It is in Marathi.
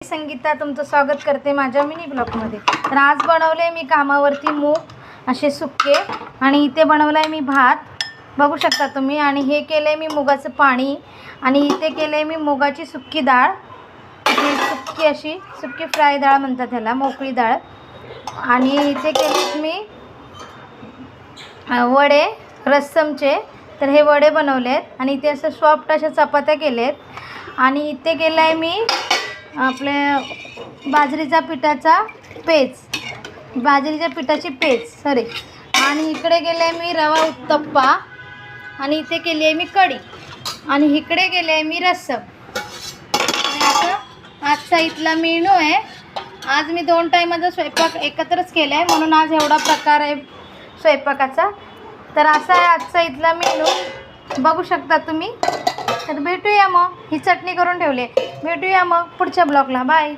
संगीता तुमचं स्वागत करते माझ्या मिनी ब्लॉगमध्ये। तर आज बनवले मी कामावरती मूग असे सुक्के आणि इथे बनवलाय मी भात बघू शकता तुम्ही। आणि हे केले मी मुगाचं पाणी आणि इथे केले मी मुगाची सुक्की डाळ, ही सुक्की अशी सुक्की फ्राय डाळ म्हणतात त्याला, मोकळी डाळ। आणि इथे केले मी वडे रस्समचे, तर हे वडे बनवलेत आणि इथे असं सॉफ्ट अशा चपात्या केलेत। आणि इथे केलाय मी आपले बाजरीच्या पिठाची पेज सॉरी। आणि इकडे गेले मी रवा उत्तप्पा आणि इथे केली आहे मी कढी आणि इकडे गेले आहे मी रस्सम। आणि आता आजचा इथला मेनू आहे। आज मी 2 टायमाचा स्वयंपाक एकत्रच केला आहे म्हणून आज एवढा प्रकार आहे स्वयंपाकाचा। तर असा आहे आजचा इथला मेनू बघू शकता तुम्ही। तर भेटूया मग, ही चटणी करून ठेवली, भेटूया मग पुढच्या ब्लॉगला, बाय।